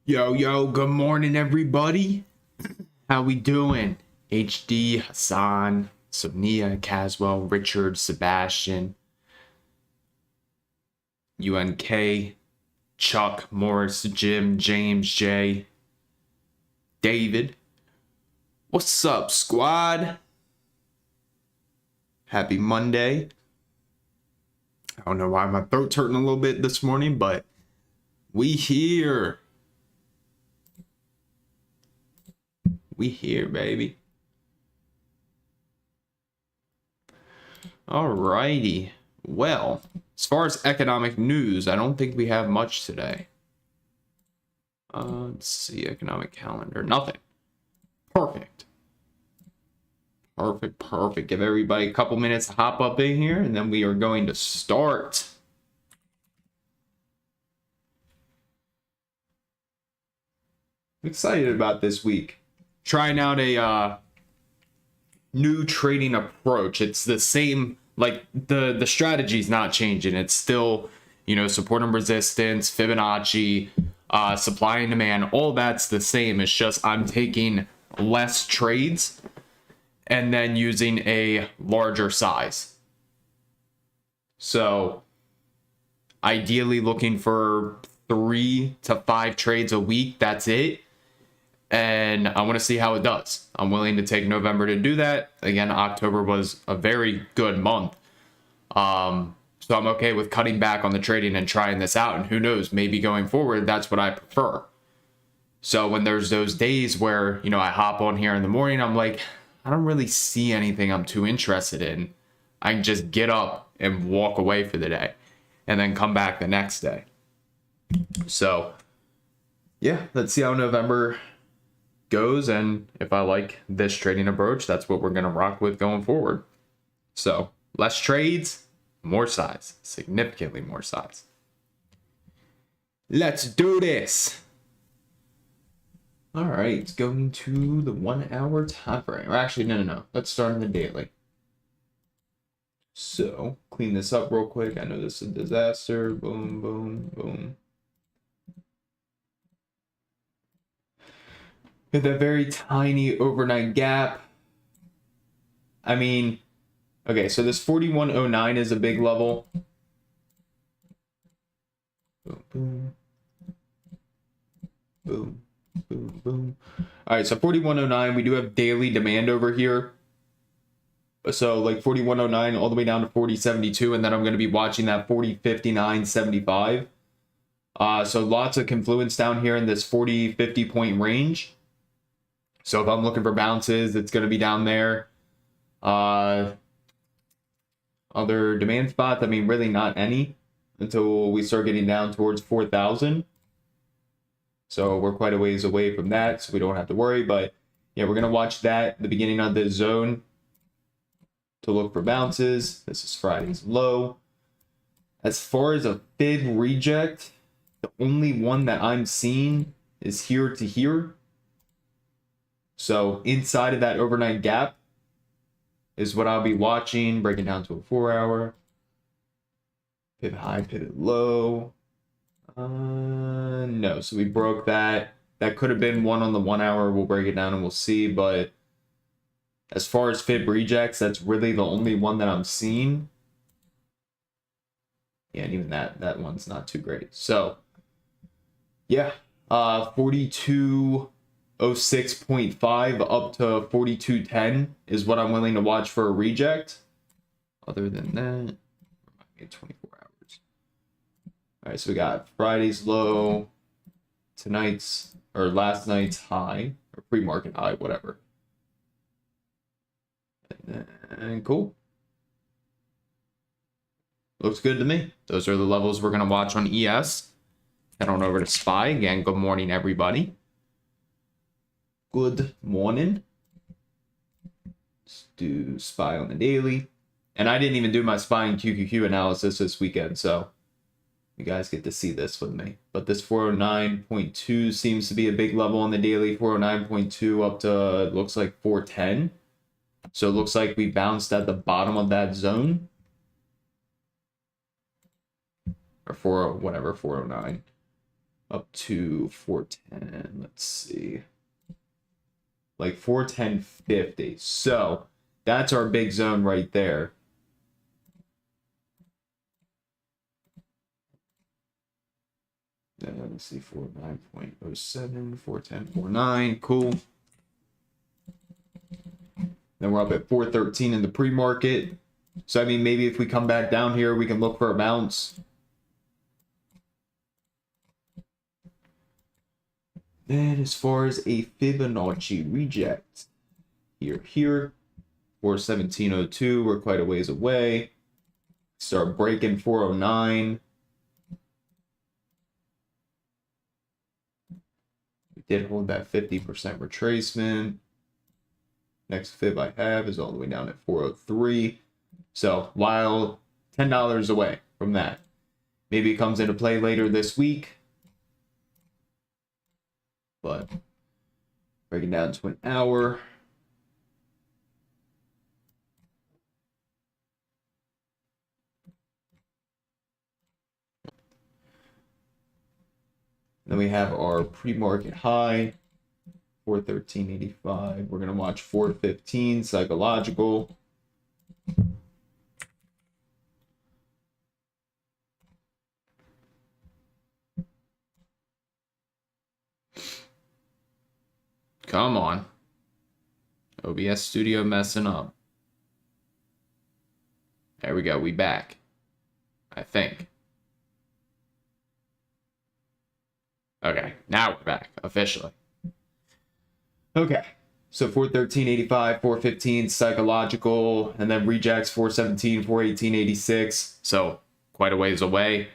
Yo, good morning, everybody. How we doing? HD, Hassan, Sonia, Caswell, Richard, Sebastian, UNK, Chuck, Morris, Jim, James, Jay, David. What's up, squad? Happy Monday. I don't know why my throat's hurting a little bit this morning, but we here. We here, baby. Alrighty. Well, as far as economic news, I don't think we have much today. Let's see, economic calendar. Nothing. Perfect. Perfect. Give everybody a couple minutes to hop up in here, and then we are going to start. I'm excited about this week. Trying out a new trading approach. It's the same, like the strategy's not changing. It's still, support and resistance, Fibonacci, supply and demand, all that's the same. It's just I'm taking less trades and then using a larger size. So ideally looking for 3 to 5 trades a week. That's it. And I want to see how it does. I'm willing to take November to do that. Again, October was a very good month. So I'm okay with cutting back on the trading and trying this out. And who knows, maybe going forward, that's what I prefer. So when there's those days where, I hop on here in the morning, I'm like, I don't really see anything I'm too interested in. I can just get up and walk away for the day and then come back the next day. So yeah, let's see how November goes, and if I like this trading approach, that's what we're going to rock with going forward. So less trades, more size, significantly more size. Let's do this. All right, going to the 1 hour time frame. Or actually, no. Let's start in the daily. So clean this up real quick. I know this is a disaster. Boom. With a very tiny overnight gap. I mean, okay, so this 4109 is a big level. Boom. All right, so 4109, we do have daily demand over here. So like 4109 all the way down to 4072, and then I'm going to be watching that 4059.75. So lots of confluence down here in this 40-50 point range. So if I'm looking for bounces, it's going to be down there. Other demand spots, I mean, really not any until we start getting down towards 4,000. So we're quite a ways away from that, so we don't have to worry. But yeah, we're going to watch that, the beginning of this zone, to look for bounces. This is Friday's low. As far as a fib reject, the only one that I'm seeing is here to here. So inside of that overnight gap is what I'll be watching, breaking down to a 4 hour. Pivot high, pivot low. No, so we broke that. That could have been one on the 1 hour. We'll break it down and we'll see. But as far as fib rejects, that's really the only one that I'm seeing. Yeah, and even that one's not too great. So yeah, 4206.5 up to 4210 is what I'm willing to watch for a reject. Other than that, 24 hours. All right, so we got Friday's low, last night's high, or pre-market high, whatever. And cool. Looks good to me. Those are the levels we're going to watch on ES. Head on over to SPY. Again, good morning, everybody. Good morning. Let's do SPY on the daily. And I didn't even do my SPY and QQQ analysis this weekend, so you guys get to see this with me. But this 409.2 seems to be a big level on the daily. 409.2 up to, looks like 410. So it looks like we bounced at the bottom of that zone. Or 409. up to 410. Let's see. Like 410.50. So that's our big zone right there. Let me see, 49.07, 410.49. Cool. Then we're up at 413 in the pre-market. So I mean, maybe if we come back down here, we can look for a bounce. Then as far as a Fibonacci reject, here, 417.02, we're quite a ways away. Start breaking 409. We did hold that 50% retracement. Next fib I have is all the way down at 403. So while $10 away from that, maybe it comes into play later this week. But breaking down to an hour. Then we have our pre-market high, 413.85. We're going to watch 415 psychological. Come on. OBS Studio messing up. There we go. We back. I think. Okay. Now we're back. Officially. Okay. So 413.85, 415 psychological, and then rejects 417, 418.86. So quite a ways away.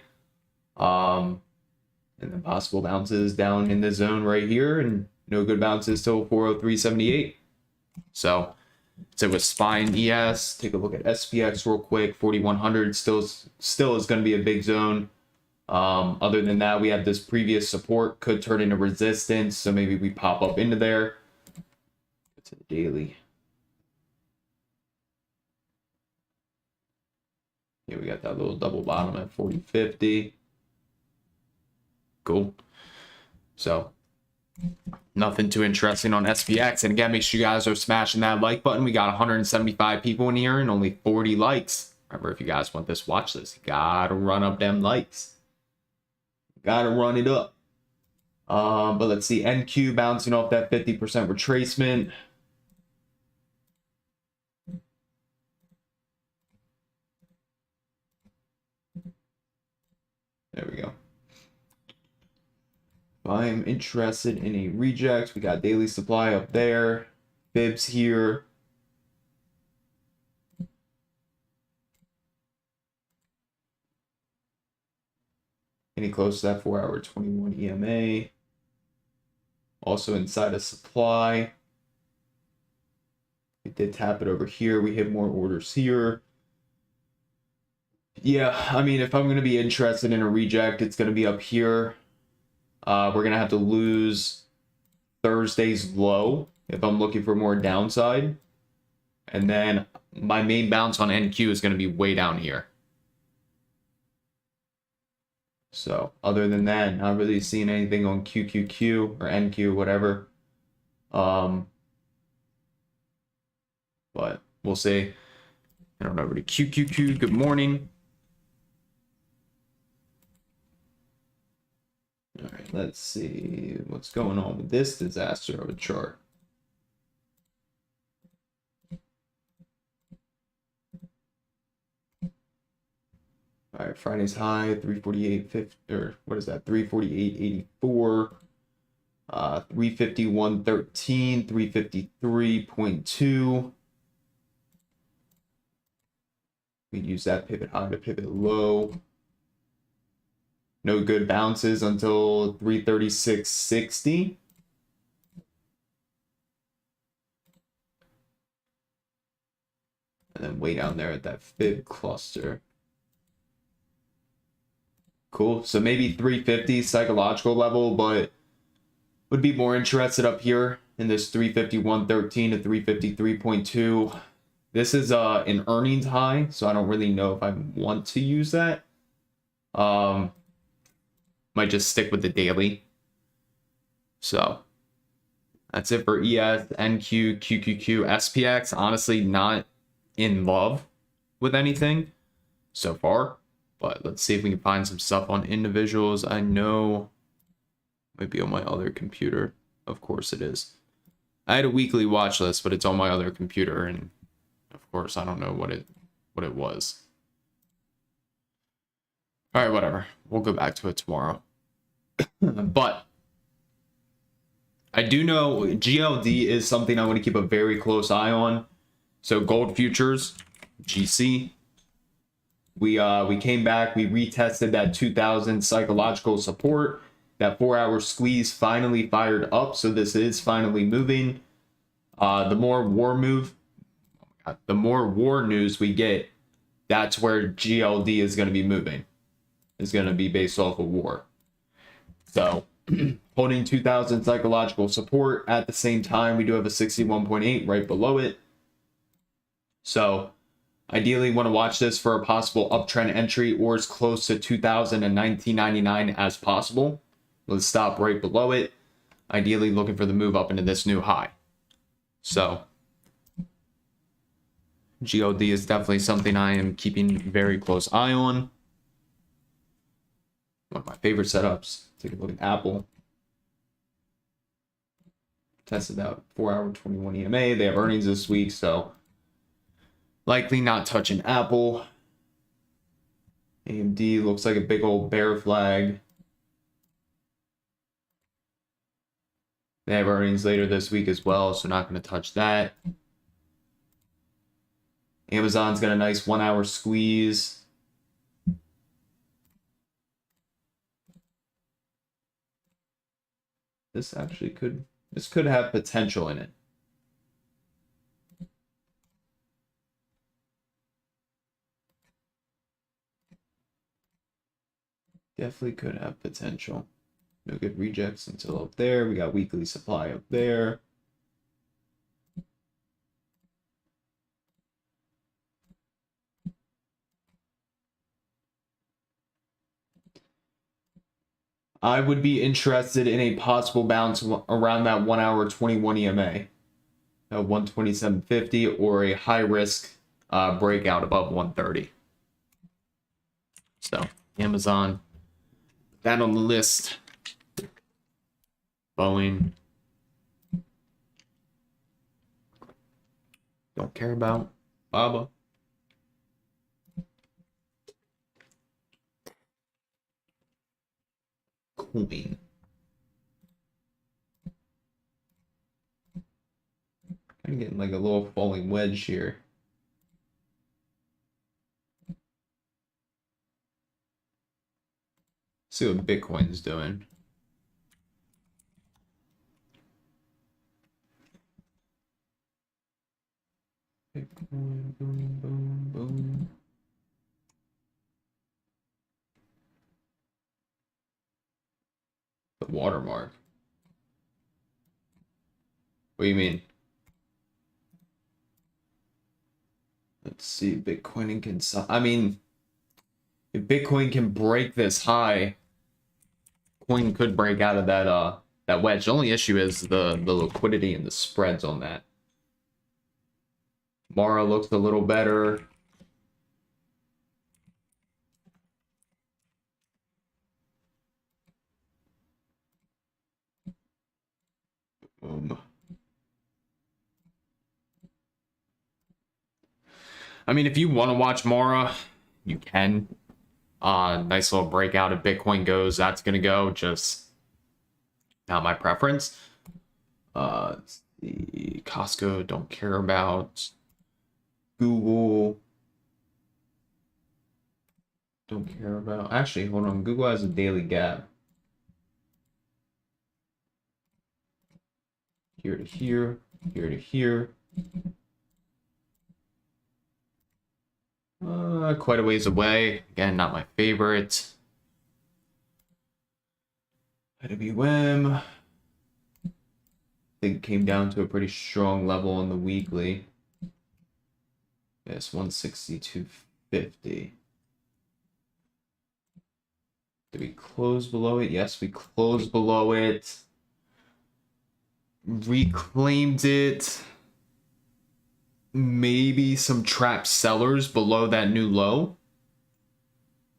And then possible bounces down in the zone right here, and no good bounces till 403.78. So it was Spine ES. Take a look at SPX real quick. 4100 still is going to be a big zone. Other than that, we have this previous support could turn into resistance, so maybe we pop up into there. Go to the daily. Here we got that little double bottom at 40.50. Cool. So nothing too interesting on SPX. And again, make sure you guys are smashing that like button. We got 175 people in here and only 40 likes. Remember, if you guys want this watch list, you gotta run up them likes. Gotta run it up. But let's see, NQ bouncing off that 50% retracement. There we go. If I'm interested in a reject, we got daily supply up there, fibs here. Any close to that 4-hour 21 EMA. Also inside of supply. We did tap it over here. We hit more orders here. Yeah, I mean, if I'm going to be interested in a reject, it's going to be up here. We're going to have to lose Thursday's low if I'm looking for more downside. And then my main bounce on NQ is going to be way down here. So other than that, not really seeing anything on QQQ or NQ, whatever. But we'll see. Head on over to QQQ. Good morning. All right, let's see what's going on with this disaster of a chart. All right, Friday's high 348.50, or what is that? 348.84, 351.13, 353.2. We use that pivot high to pivot low. No good bounces until 336.60. And then way down there at that fib cluster. Cool. So maybe 350 psychological level, but would be more interested up here in this 351.13 to 353.2. This is an earnings high, so I don't really know if I want to use that. Might just stick with the daily. So that's it for ES, NQ, QQQ, SPX. Honestly, not in love with anything so far, but let's see if we can find some stuff on individuals. I know it might be on my other computer. Of course it is. I had a weekly watch list, but it's on my other computer, and of course I don't know what it was. All right, whatever. We'll go back to it tomorrow. But I do know GLD is something I want to keep a very close eye on. So gold futures, GC. We came back, we retested that 2000 psychological support. That 4-hour squeeze finally fired up, so this is finally moving. The more war news we get, that's where GLD is going to be moving. It's going to be based off of war. So holding 2000 psychological support. At the same time, we do have a 61.8 right below it. So ideally want to watch this for a possible uptrend entry or as close to 2000 and 1999 as possible. Let's stop right below it. Ideally looking for the move up into this new high. So GOD is definitely something I am keeping very close eye on. One of my favorite setups. Take a look at Apple. Tested out 4-hour 21 EMA. They have earnings this week, so likely not touching Apple. AMD looks like a big old bear flag. They have earnings later this week as well, so not going to touch that. Amazon's got a nice 1-hour squeeze. This could have potential in it. Definitely could have potential. No good rejects until up there. We got weekly supply up there. I would be interested in a possible bounce around that 1-hour 21 EMA, 127.50, or a high risk breakout above 130. So Amazon, that on the list. Boeing, don't care about. Baba. Coin. I'm getting like a little falling wedge here. See what Bitcoin's doing. Bitcoin, boom, boom, boom. The watermark. What do you mean? Let's see, Bitcoin can. I mean, if Bitcoin can break this high, coin could break out of that wedge. The only issue is the liquidity and the spreads on that. Mara looks a little better. I mean, if you want to watch Mara, you can. Nice little breakout. If Bitcoin goes, that's gonna go. Just not my preference. Let's see. Costco, don't care about. Google, don't care about. Actually, hold on. Google has a daily gap. Here to here, here to here. Quite a ways away. Again, not my favorite. IWM. I think it came down to a pretty strong level on the weekly. Yes, 162.50. Did we close below it? Yes, we closed below it. Reclaimed it. Maybe some trap sellers below that new low.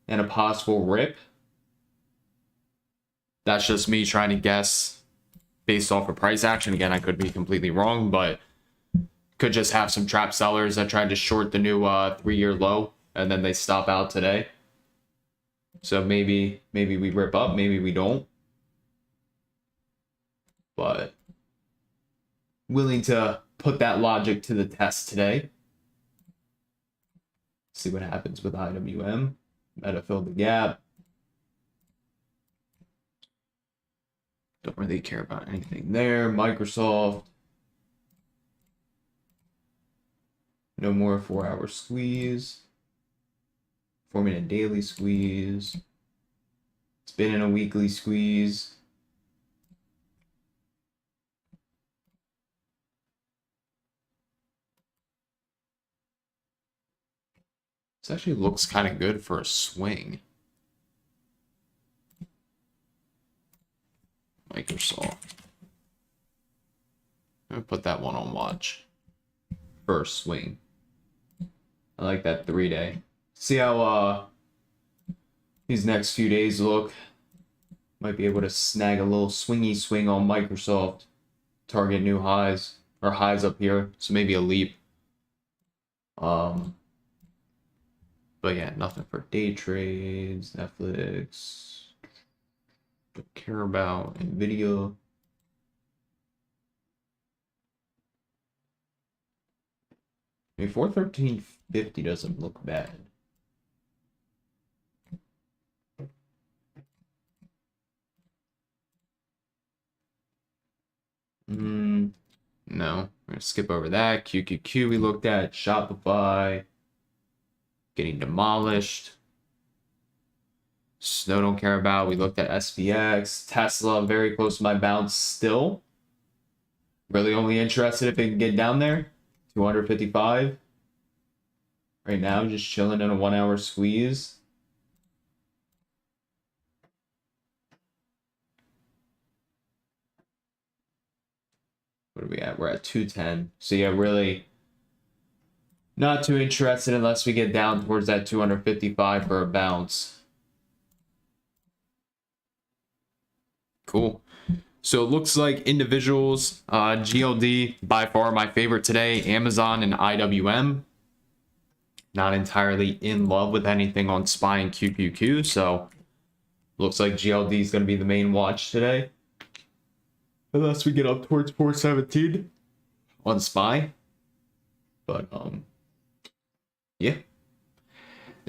And a possible rip. That's just me trying to guess based off of price action. Again, I could be completely wrong, but could just have some trap sellers that tried to short the new 3-year low and then they stop out today. So maybe we rip up, maybe we don't. But willing to put that logic to the test today. See what happens with IWM. Meta filled the gap. Don't really care about anything there. Microsoft. No more 4-hour squeeze. Forming a daily squeeze. It's been in a weekly squeeze. This actually looks kind of good for a swing. Microsoft. I'm gonna put that one on watch. First swing. I like that 3-day. See how these next few days look. Might be able to snag a little swingy swing on Microsoft. Target new highs or highs up here. So maybe a leap. But yeah, nothing for day trades, Netflix. Don't care about NVDA. I mean, 413.50 doesn't look bad. No, we're gonna skip over that. QQQ we looked at, Shopify getting demolished. Snow don't care about. We looked at SPX, Tesla very close to my bounce still. Really only interested if it can get down there. 255. Right now, just chilling in a 1-hour squeeze. What are we at? We're at 210. So yeah, really not too interested unless we get down towards that 255 for a bounce. Cool. So it looks like individuals, GLD by far my favorite today, Amazon and IWM. Not entirely in love with anything on SPY and QQQ, so looks like GLD is going to be the main watch today. Unless we get up towards 417 on SPY. But, yeah.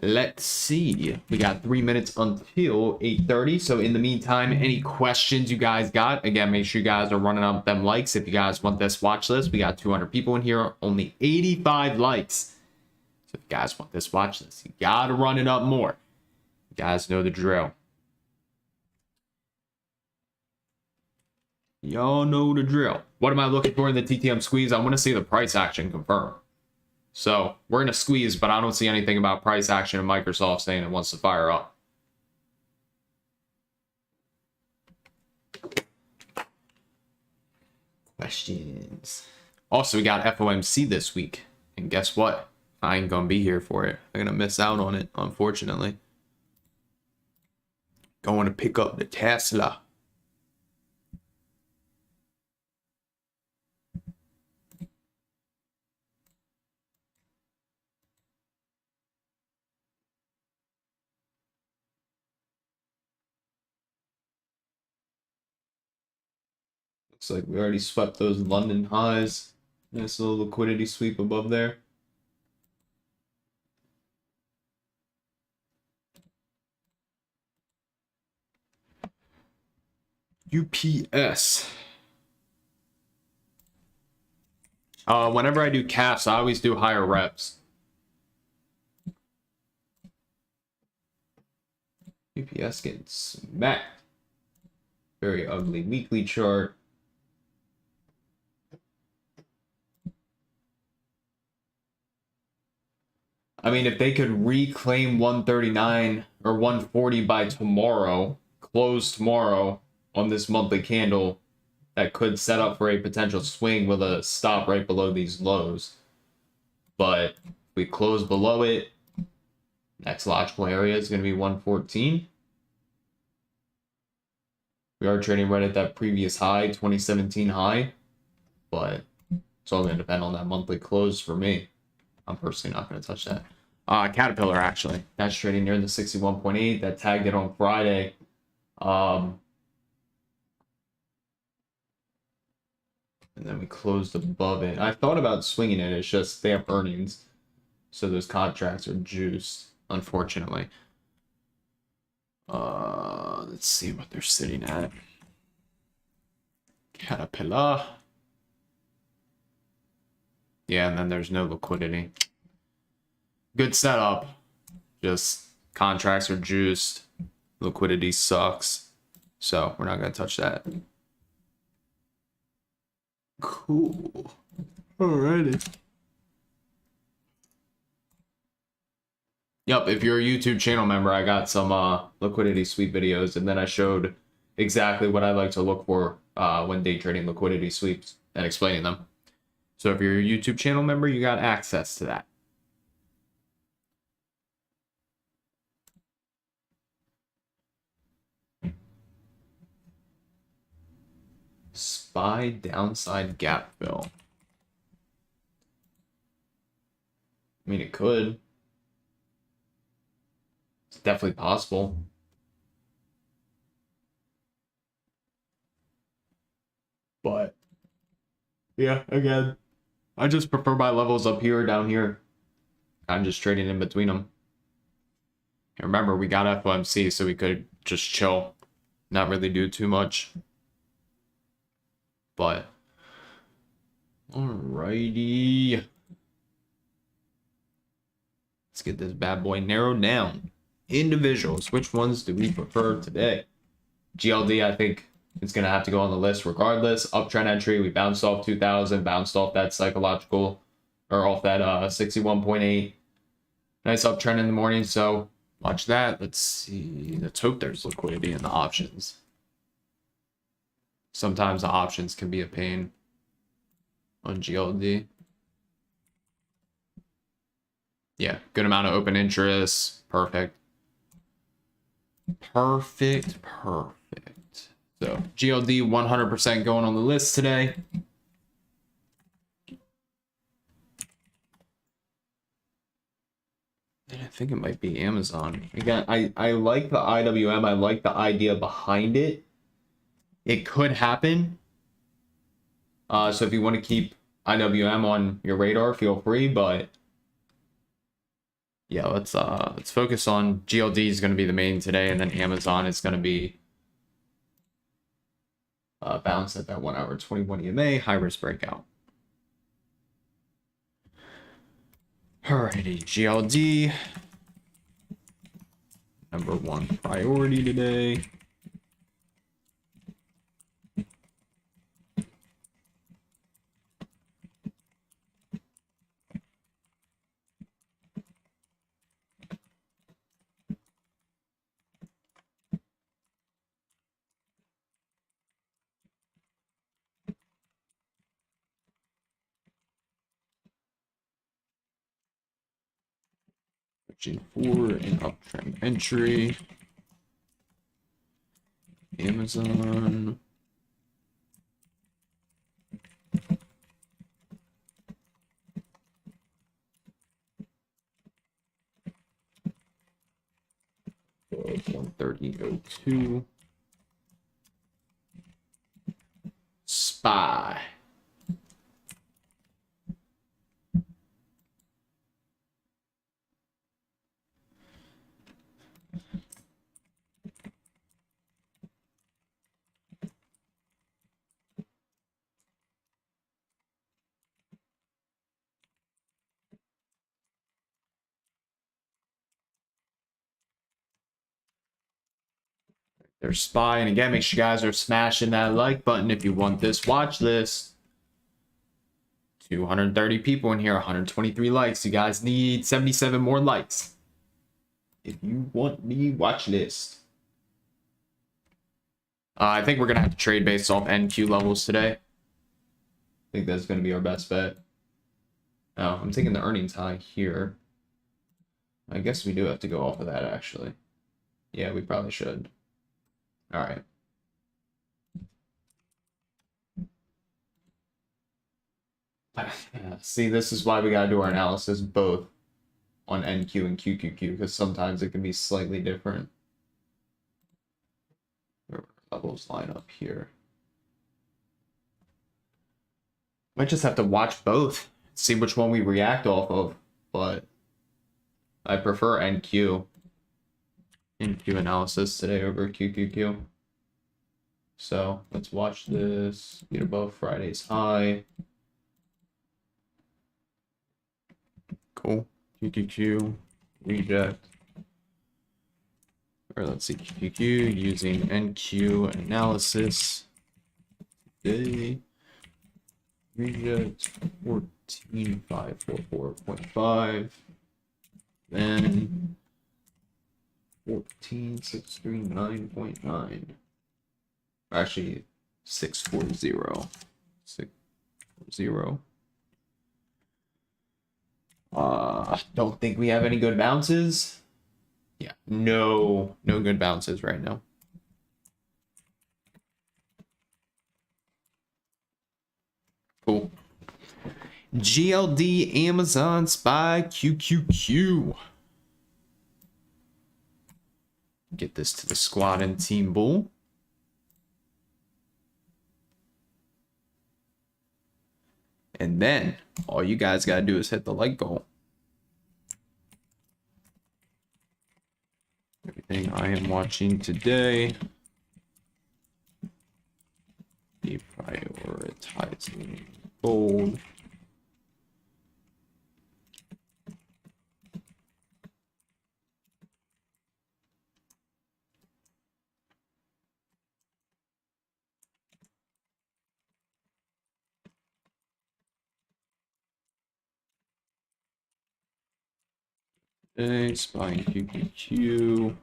Let's see. We got 3 minutes until 8:30. So in the meantime, any questions you guys got? Again, make sure you guys are running up them likes. If you guys want this watch list, we got 200 people in here, only 85 likes. So if you guys want this watch list, you got to run it up more. You guys know the drill. Y'all know the drill. What am I looking for in the TTM squeeze? I want to see the price action confirm. So we're in a squeeze, but I don't see anything about price action in Microsoft saying it wants to fire up. Questions. Also, we got FOMC this week. And guess what? I ain't going to be here for it. I'm going to miss out on it, unfortunately. Going to pick up the Tesla. Looks like we already swept those London highs. Nice little liquidity sweep above there. UPS. Whenever I do caps, I always do higher reps. UPS getting smacked. Very ugly weekly chart. I mean, if they could reclaim 139 or 140 by tomorrow, close tomorrow on this monthly candle, that could set up for a potential swing with a stop right below these lows. But if we close below it, next logical area is going to be 114. We are trading right at that previous high, 2017 high, but it's all going to depend on that monthly close for me. I'm personally not going to touch that. Caterpillar, actually, that's trading near the 61.8. That tagged it on Friday. And then we closed above it. I thought about swinging it. It's just they have earnings, so those contracts are juiced, unfortunately. Let's see what they're sitting at. Caterpillar. Yeah, and then there's no liquidity. Good setup. Just contracts are juiced. Liquidity sucks. So we're not going to touch that. Cool. Alrighty. Yep, if you're a YouTube channel member, I got some liquidity sweep videos, and then I showed exactly what I like to look for when day trading liquidity sweeps and explaining them. So if you're a YouTube channel member, you got access to that. SPY downside gap fill. I mean, it could. It's definitely possible. But yeah, again, I just prefer my levels up here or down here. I'm just trading in between them. And remember, we got FOMC, so we could just chill, not really do too much. But alrighty, let's get this bad boy narrowed down. Individuals, which ones do we prefer today? GLD, I think it's gonna have to go on the list regardless. Uptrend entry, we bounced off 2000, bounced off that psychological, or off that 61.8. Nice uptrend in the morning, so watch that. Let's see. Let's hope there's liquidity in the options. Sometimes the options can be a pain on GLD. Yeah, good amount of open interest. Perfect. Perfect. So GLD 100% going on the list today. And I think it might be Amazon. Again, I like the IWM. I like the idea behind it. It could happen. So if you want to keep IWM on your radar, feel free. But yeah, let's focus on GLD is going to be the main today, and then Amazon is going to be balanced at that 1 hour 21 EMA high risk breakout. Alrighty, GLD #1 priority today. Searching for an uptrend entry. Amazon. So 130.02. SPY. There's SPY, and again, make sure you guys are smashing that like button if you want this watch list 230 people in here, 123 likes. You guys need 77 more likes if you want the watch list. I think we're going to have to trade based off NQ levels today. I think that's going to be our best bet. Oh, I'm taking the earnings high here. I guess we do have to go off of that, actually. Yeah, we probably should. All right. See, this is why we got to do our analysis both on NQ and QQQ, because sometimes it can be slightly different. Levels line up here. Might just have to watch both, see which one we react off of, but I prefer NQ analysis today over QQQ. So let's watch this. Get above Friday's high. Cool. QQQ reject. Or let's see, QQQ using NQ analysis today. Reject 14544.5. Then 14639.9. Actually, 640. 640. Don't think we have any good bounces. Yeah, no good bounces right now. Cool. GLD Amazon SPY QQQ. Get this to the squad and team bull. And then all you guys got to do is hit the like goal. Everything I am watching today, deprioritizing gold. Okay, spying QQQ.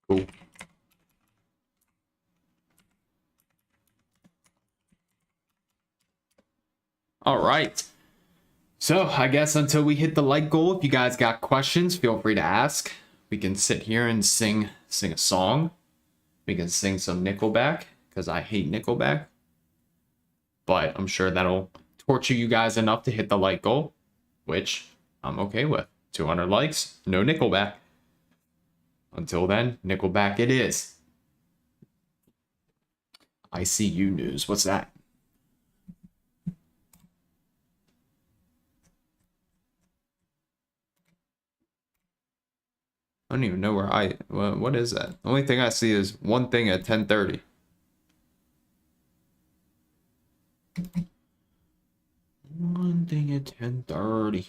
Cool. All right. So I guess until we hit the like goal, if you guys got questions, feel free to ask. We can sit here and sing a song. We can sing some Nickelback, because I hate Nickelback. But I'm sure that'll torture you guys enough to hit the like goal, which I'm okay with. 200 likes, no Nickelback. Until then, Nickelback it is. ICU news, what's that? I don't even know where what is that? The only thing I see is one thing at 10:30. One thing at 10:30.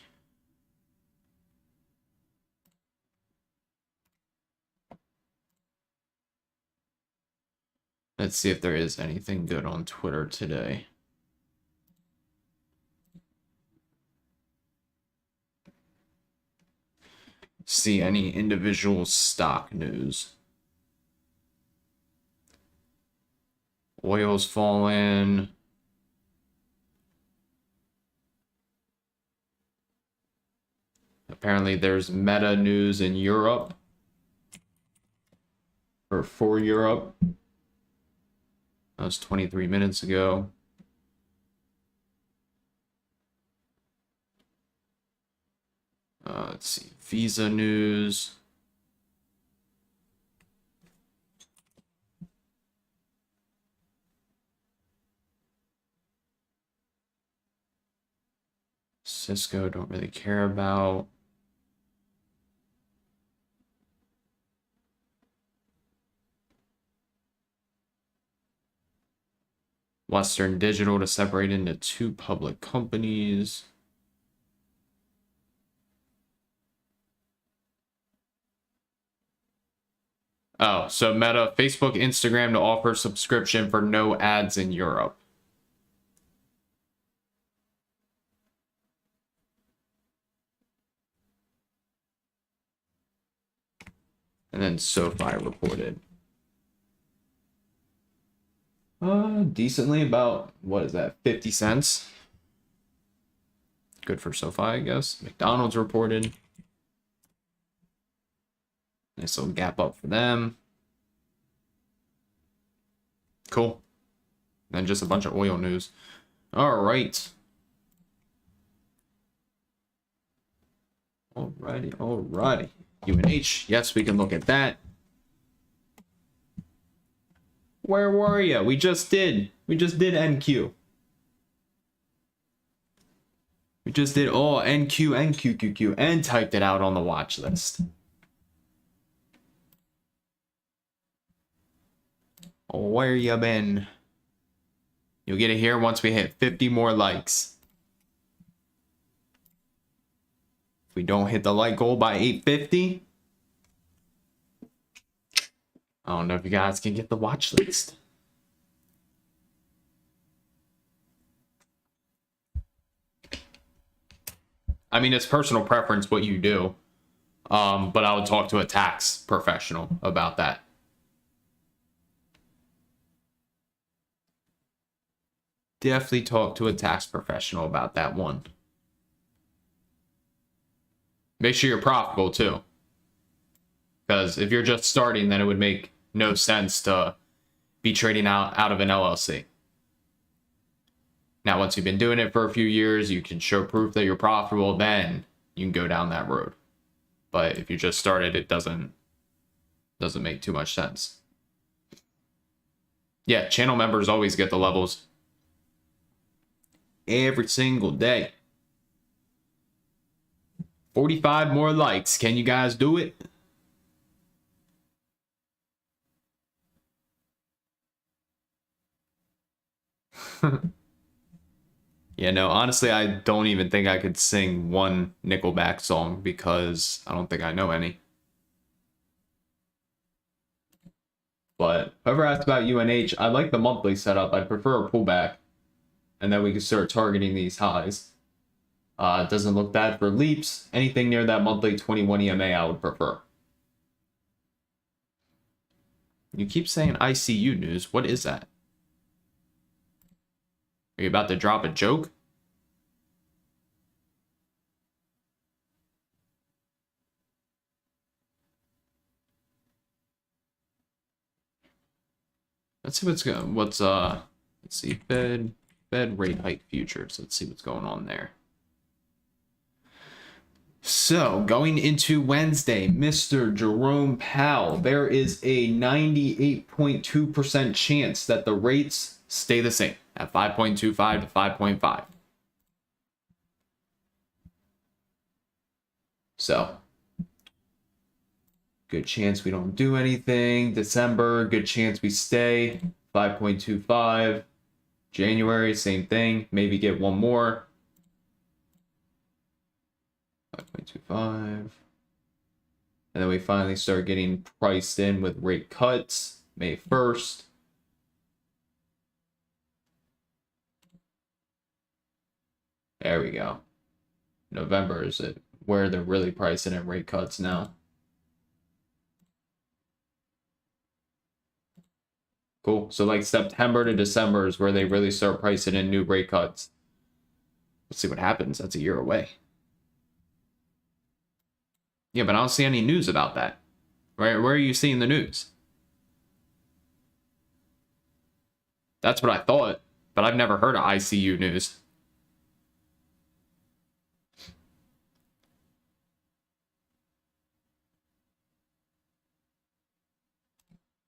Let's see if there is anything good on Twitter today. See any individual stock news. Oil's fallen. Apparently there's meta news in Europe. Or for Europe. That was 23 minutes ago. Let's see. Visa news. Cisco, don't really care about. Western Digital to separate into 2 public companies. Oh, so Meta, Facebook, Instagram to offer subscription for no ads in Europe. And then SoFi reported. Decently, about, what is that, 50 cents? Good for SoFi, I guess. McDonald's reported. Nice little gap up for them. Cool. And just a bunch of oil news. All right. Alrighty. UNH, yes, we can look at that. Where were you? We just did NQ. We just did NQ and QQQ and typed it out on the watch list. Where you been? You'll get it here once we hit 50 more likes. If we don't hit the like goal by 850, I don't know if you guys can get the watch list. I mean, it's personal preference what you do. But I would talk to a tax professional about that. Definitely talk to a tax professional about that one. Make sure you're profitable too. Because if you're just starting, then it would make no sense to be trading out of an LLC. Now, once you've been doing it for a few years, you can show proof that you're profitable, then you can go down that road. But if you just started, it doesn't make too much sense. Yeah, channel members always get the levels. Every single day. 45 more likes. Can you guys do it? Yeah, no, honestly, I don't even think I could sing one Nickelback song because I don't think I know any. But whoever asked about UNH, I like the monthly setup. I'd prefer a pullback. And then we can start targeting these highs. It doesn't look bad for leaps. Anything near that monthly 21 EMA I would prefer. You keep saying ICU news. What is that? Are you about to drop a joke? Let's see let's see, Fed rate hike futures. Let's see what's going on there. So, going into Wednesday, Mr. Jerome Powell, there is a 98.2% chance that the rates stay the same at 5.25 to 5.5. So, good chance we don't do anything. December, good chance we stay 5.25. January, same thing. Maybe get one more. 5.25. And then we finally start getting priced in with rate cuts May 1st. There we go. November is it where they're really pricing in rate cuts now. Cool. So like September to December is where they really start pricing in new rate cuts. Let's see what happens. That's a year away. Yeah, but I don't see any news about that. Where are you seeing the news? That's what I thought, but I've never heard of ICU news.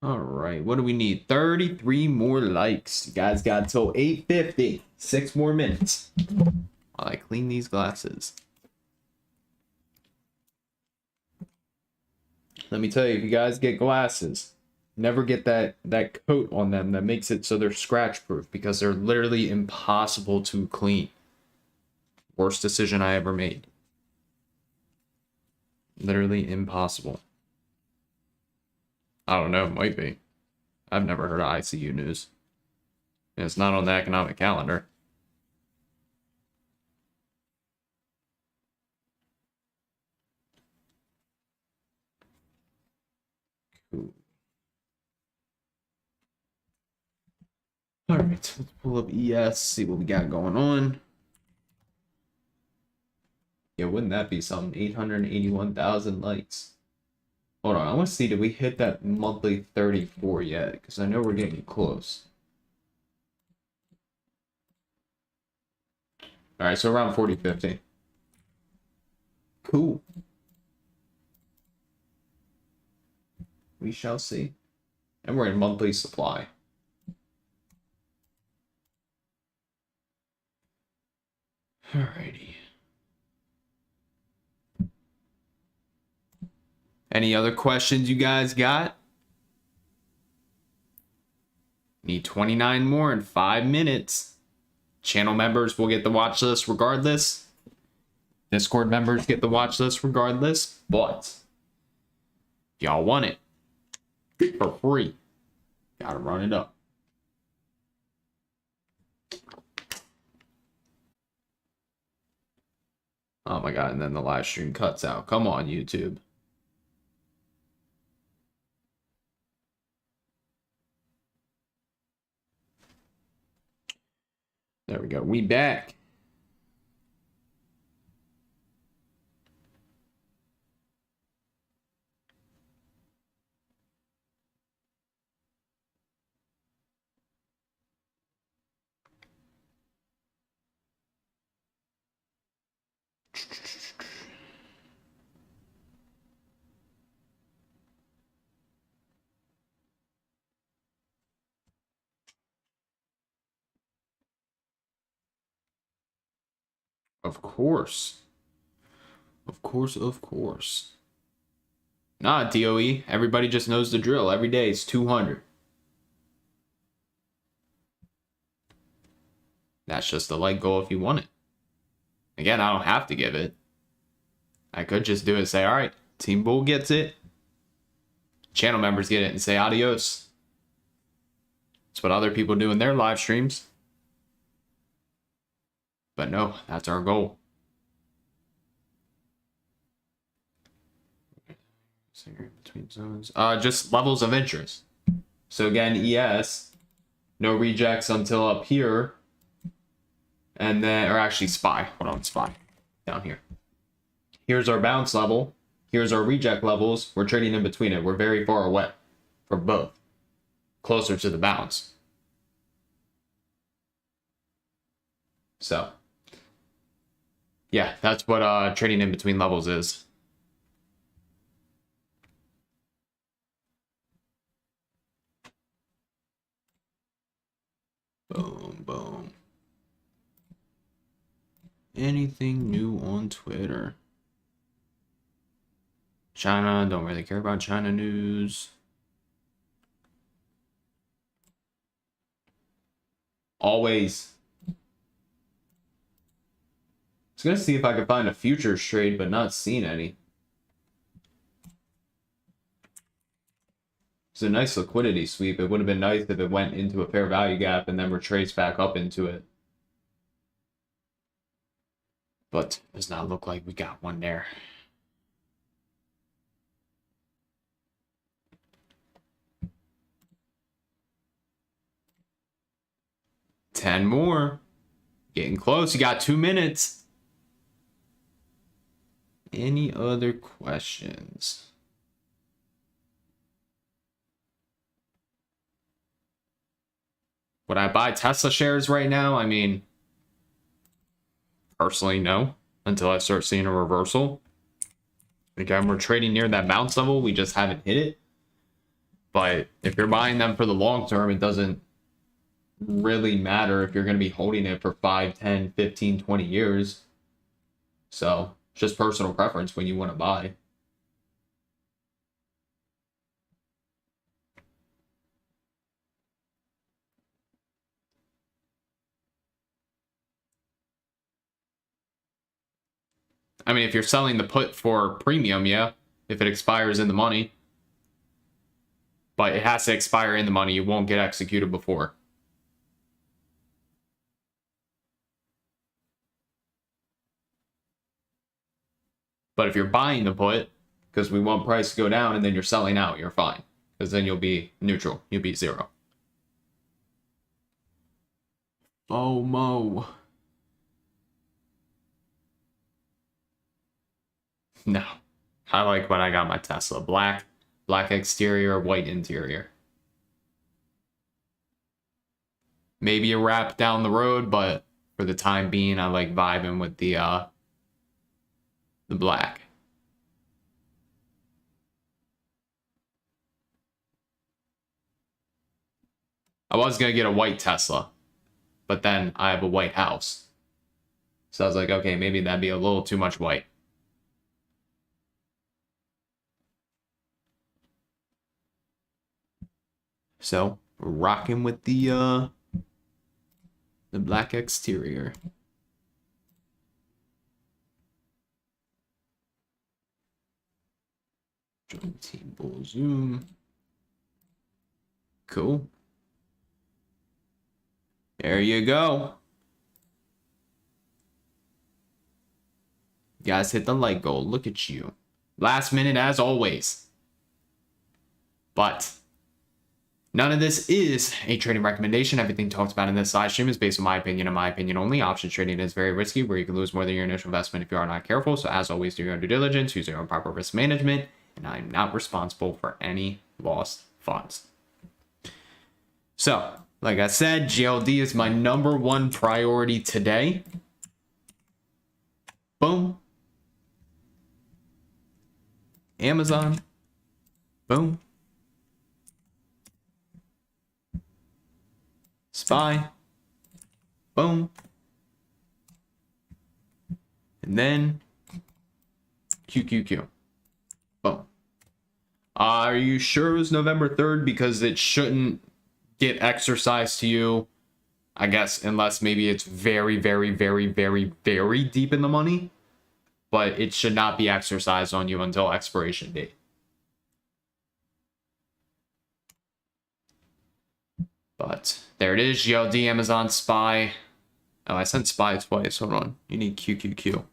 All right, what do we need? 33 more likes. You guys got till 8:50. 6 more minutes while I clean these glasses. Let me tell you, if you guys get glasses, Never get that coat on them that makes it so they're scratch proof, because they're literally impossible to clean. Worst decision I ever made. Literally impossible. I don't know, it might be. I've never heard of ICU news. And it's not on the economic calendar. Cool. All right, let's pull up ES, see what we got going on. Yeah, wouldn't that be something? 881,000 likes. Hold on, I want to see, did we hit that monthly 34 yet? Because I know we're getting close. All right, so around 40, 50. Cool. We shall see. And we're in monthly supply. Alrighty. Any other questions you guys got? Need 29 more in 5 minutes. Channel members will get the watch list regardless. Discord members get the watch list regardless. But y'all want it for free. Gotta run it up. Oh my god, and then the live stream cuts out. Come on, YouTube. There we go. We back. Of course. Of course, of course. Nah, DOE. Everybody just knows the drill. Every day it's 200. That's just the like goal if you want it. Again, I don't have to give it. I could just do it and say, all right, Team Bull gets it. Channel members get it and say adios. That's what other people do in their live streams. But no, that's our goal. Between zones. Just levels of interest. So again, ES, no rejects until up here. And then, or actually SPY. Hold on, SPY. Down here. Here's our bounce level. Here's our reject levels. We're trading in between it. We're very far away from both. Closer to the bounce. So, yeah, that's what trading in between levels is. Boom, boom. Anything new on Twitter? China, don't really care about China news. Always. I was gonna see if I could find a futures trade, but not seen any. It's a nice liquidity sweep. It would have been nice if it went into a fair value gap and then retraced back up into it. But does not look like we got one there. Ten more. Getting close. You got 2 minutes. Any other questions? Would I buy Tesla shares right now? I mean, personally, no. Until I start seeing a reversal. Again, we're trading near that bounce level. We just haven't hit it. But if you're buying them for the long term, it doesn't really matter if you're going to be holding it for 5, 10, 15, 20 years. So, just personal preference when you want to buy. I mean, if you're selling the put for premium, yeah, if it expires in the money. But it has to expire in the money. It won't get executed before. But if you're buying the put, because we want price to go down and then you're selling out, you're fine. Because then you'll be neutral. You'll be zero. FOMO. No. I like when I got my Tesla. Black exterior, white interior. Maybe a wrap down the road, but for the time being, I like vibing with the black. I was going to get a white Tesla, but then I have a white house. So I was like, okay, maybe that'd be a little too much white. So, we're rocking with the black exterior. Join team bull zoom. Cool. There you go. You guys hit the like goal. Look at you. Last minute as always. But none of this is a trading recommendation. Everything talked about in this live stream is based on my opinion and my opinion only. Options trading is very risky, where you can lose more than your initial investment if you are not careful. So as always, do your own due diligence, use your own proper risk management, and I'm not responsible for any lost funds. So, like I said, GLD is my #1 priority today. Boom. Amazon. Boom. SPY. Boom. And then QQQ. Boom. Are you sure it was November 3rd? Because it shouldn't get exercised to you, I guess, unless maybe it's very, very, very, very, very deep in the money. But it should not be exercised on you until expiration date. But there it is, GLD, Amazon, SPY. Oh, I sent SPY twice. Hold on. You need QQQ.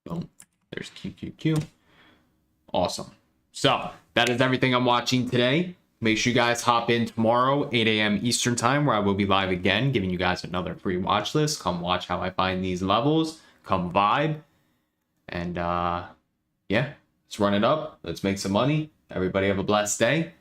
Boom. There's QQQ. Awesome. So, that is everything I'm watching today. Make sure you guys hop in tomorrow, 8 a.m. Eastern time, where I will be live again, giving you guys another free watch list. Come watch how I find these levels. Come vibe. And, yeah, let's run it up. Let's make some money. Everybody have a blessed day.